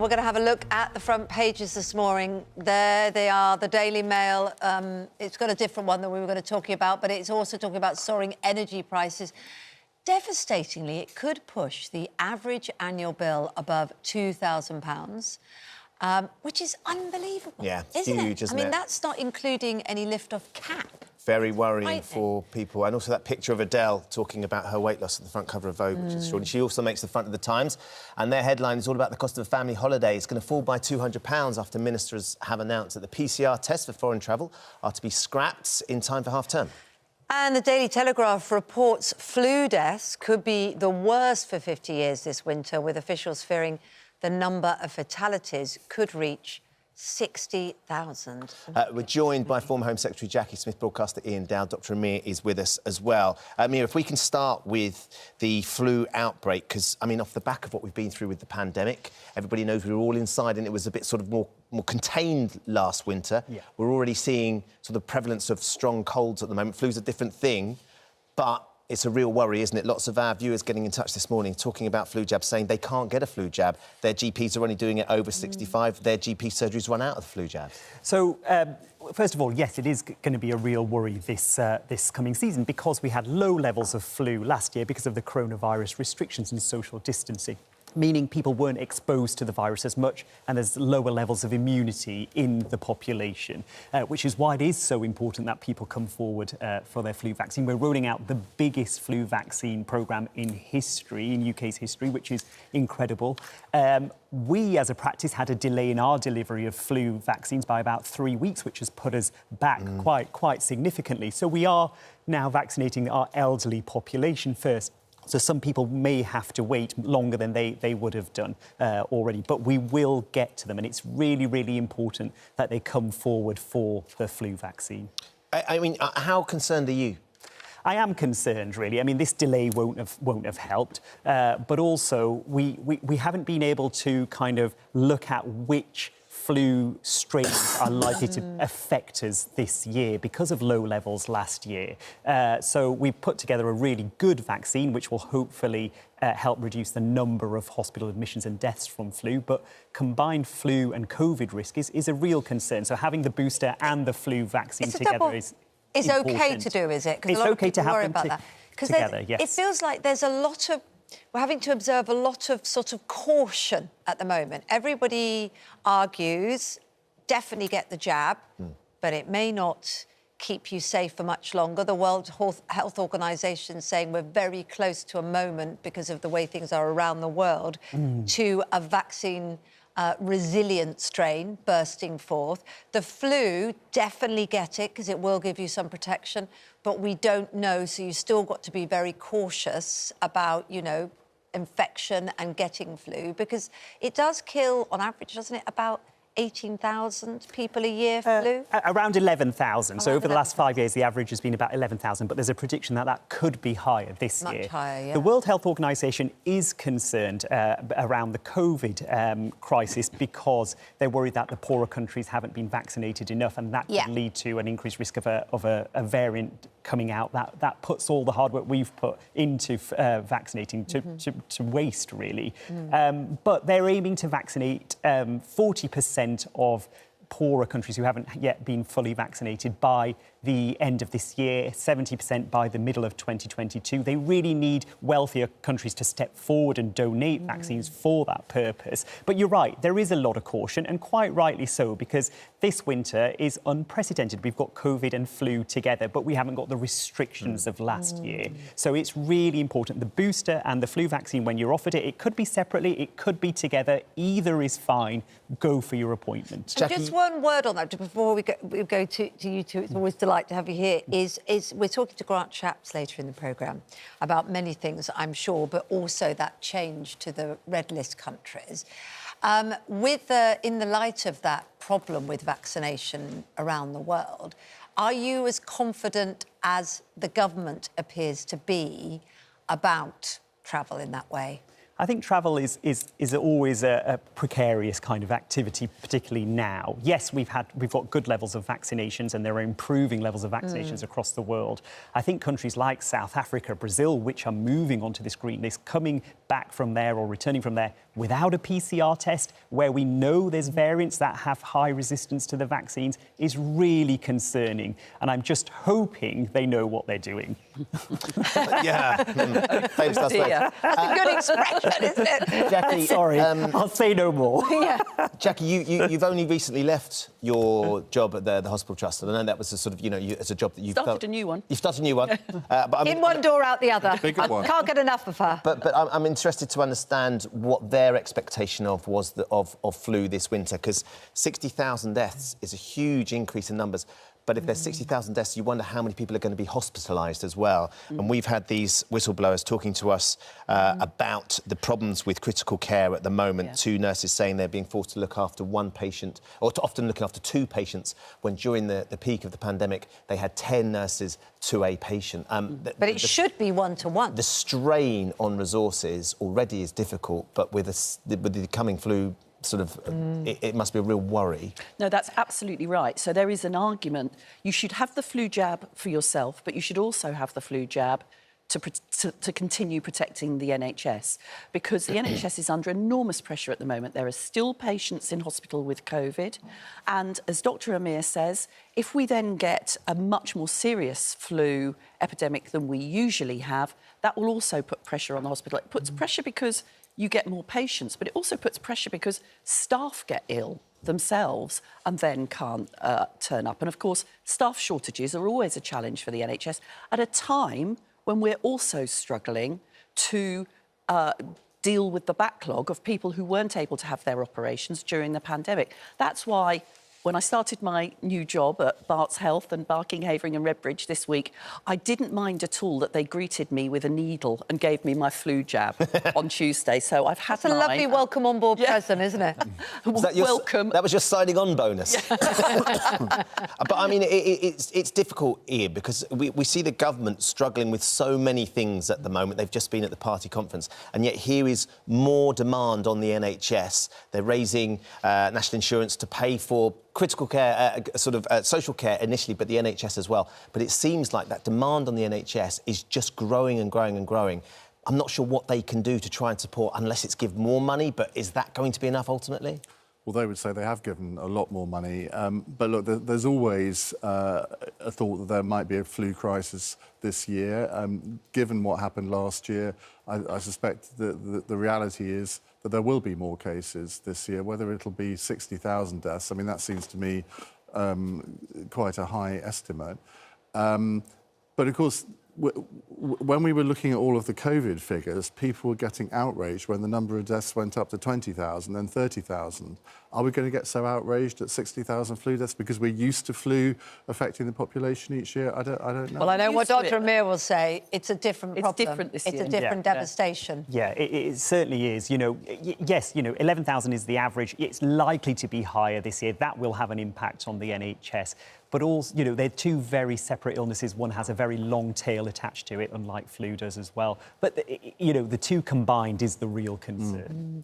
we're going to have a look at the front pages this morning. There they are, the Daily Mail. It's got a different one than we were going to talk about, but it's also talking about soaring energy prices. Devastatingly, it could push the average annual bill above £2,000, which is unbelievable, isn't huge, it? isn't I mean, it? that's not including any lift-off cap. Very worrying for people. And also that picture of Adele talking about her weight loss at the front cover of Vogue, which is extraordinary. She also makes the front of the Times, and their headline is all about the cost of a family holiday. It's going to fall by £200 after ministers have announced that the PCR tests for foreign travel are to be scrapped in time for half-term. And the Daily Telegraph reports flu deaths could be the worst for 50 years this winter, with officials fearing the number of fatalities could reach 60,000. We're joined by former Home Secretary Jackie Smith, broadcaster Ian Dowd. Dr Amir is with us as well. Amir, if we can start with the flu outbreak, because, I mean, off the back of what we've been through with the pandemic, everybody knows we were all inside and it was a bit sort of more contained last winter. Yeah. We're already seeing sort of prevalence of strong colds at the moment. Flu's a different thing, but it's a real worry, isn't it? Lots of our viewers getting in touch this morning talking about flu jabs, saying they can't get a flu jab. Their GPs are only doing it over 65. Their GP surgeries run out of the flu jabs. So, first of all, yes, it is going to be a real worry this coming season because we had low levels of flu last year because of the coronavirus restrictions and social distancing, meaning people weren't exposed to the virus as much and there's lower levels of immunity in the population, which is why it is so important that people come forward for their flu vaccine. We're rolling out the biggest flu vaccine programme in history, in UK's history, which is incredible. We, as a practice, had a delay in our delivery of flu vaccines by about 3 weeks, which has put us back quite significantly. So we are now vaccinating our elderly population first. So some people may have to wait longer than they would have done already, but we will get to them, and it's really, really important that they come forward for the flu vaccine. I mean, how concerned are you? I am concerned, really. I mean, this delay won't have helped, but also we haven't been able to kind of look at which flu strains are likely to affect us this year because of low levels last year. So we've put together a really good vaccine, which will hopefully help reduce the number of hospital admissions and deaths from flu. But combined flu and COVID risk is a real concern. So having the booster and the flu vaccine together is important. OK to do, is it? It's OK to have them together, yes. It feels like there's a lot of... We're having to observe a lot of sort of caution at the moment. Everybody argues, definitely get the jab, but it may not keep you safe for much longer. The World Health Organization saying we're very close to a moment, because of the way things are around the world, to a vaccine resilient strain bursting forth. The flu, definitely get it, because it will give you some protection, but we don't know, so you still got to be very cautious about, you know, infection and getting flu, because it does kill, on average, doesn't it, about 18,000 people a year flu? Around 11,000. So over the last 5 years, the average has been about 11,000, but there's a prediction that that could be higher this year. Much higher, yeah. The World Health Organization is concerned around the COVID crisis because they're worried that the poorer countries haven't been vaccinated enough, and that could lead to an increased risk of a variant coming out. That puts all the hard work we've put into vaccinating to waste, really. But they're aiming to vaccinate 40% of poorer countries who haven't yet been fully vaccinated by the end of this year, 70% by the middle of 2022. They really need wealthier countries to step forward and donate vaccines for that purpose. But you're right, there is a lot of caution, and quite rightly so, because this winter is unprecedented. We've got COVID and flu together, but we haven't got the restrictions of last year. So it's really important. The booster and the flu vaccine, when you're offered it, it could be separately, it could be together. Either is fine. Go for your appointment. Just one word on that before we go to you two. It's always delightful to have you here. Is we're talking to Grant Shapps later in the programme about many things, I'm sure, but also that change to the red list countries. In the light of that problem with vaccination around the world, are you as confident as the government appears to be about travel in that way? I think travel is always a precarious kind of activity, particularly now. Yes, we've got good levels of vaccinations and there are improving levels of vaccinations across the world. I think countries like South Africa, Brazil, which are moving onto this green list, coming back from there or returning from there without a PCR test, where we know there's variants that have high resistance to the vaccines, is really concerning. And I'm just hoping they know what they're doing. Yeah. Famous last words. That's a good expression, isn't it? Jackie, sorry, I'll say no more. Yeah. Jackie, you've only recently left your job at the hospital trust, and I know that was a sort of, it's a job that you've started a new one. You've started a new one. But in one door, out the other. Bigger one. Can't get enough of her. But I'm interested to understand what their expectation of was of flu this winter, because 60,000 deaths is a huge increase in numbers. But if there's 60,000 deaths, you wonder how many people are going to be hospitalised as well. And we've had these whistleblowers talking to us about the problems with critical care at the moment. Yeah. 2 nurses saying they're being forced to look after one patient, or often looking after 2 patients, when during the peak of the pandemic, they had 10 nurses to a patient. But it should be one-to-one. The strain on resources already is difficult, but with the coming flu, it must be a real worry. No, that's absolutely right. So there is an argument. You should have the flu jab for yourself, but you should also have the flu jab to continue protecting the NHS, because the NHS is under enormous pressure at the moment. There are still patients in hospital with COVID. And as Dr. Amir says, if we then get a much more serious flu epidemic than we usually have, that will also put pressure on the hospital. It puts pressure because you get more patients, but it also puts pressure because staff get ill themselves and then can't turn up. And, of course, staff shortages are always a challenge for the NHS at a time when we're also struggling to deal with the backlog of people who weren't able to have their operations during the pandemic. That's why, when I started my new job at Barts Health and Barking, Havering and Redbridge this week, I didn't mind at all that they greeted me with a needle and gave me my flu jab on Tuesday. So I've had That's a lovely welcome on board present, isn't it? Welcome. That was your signing on bonus. Yeah. But I mean, it's difficult here because we see the government struggling with so many things at the moment. They've just been at the party conference, and yet here is more demand on the NHS. They're raising national insurance to pay for critical care, social care initially, but the NHS as well. But it seems like that demand on the NHS is just growing and growing and growing. I'm not sure what they can do to try and support, unless it's give more money, but is that going to be enough ultimately? Well, they would say they have given a lot more money. But look, there's always a thought that there might be a flu crisis this year. Given what happened last year, I suspect that the reality is that there will be more cases this year. Whether it'll be 60,000 deaths, I mean, that seems to me quite a high estimate. But, of course, when we were looking at all of the COVID figures, people were getting outraged when the number of deaths went up to 20,000, then 30,000. Are we going to get so outraged at 60,000 flu deaths because we're used to flu affecting the population each year? I don't know. Well, I know what Dr. Amir will say. It's a different problem. It's different this year. It's a different devastation. Yeah, it certainly is. Yes, 11,000 is the average. It's likely to be higher this year. That will have an impact on the NHS. But also, they're 2 very separate illnesses. One has a very long tail attached to it, unlike flu does as well. But, the 2 combined is the real concern.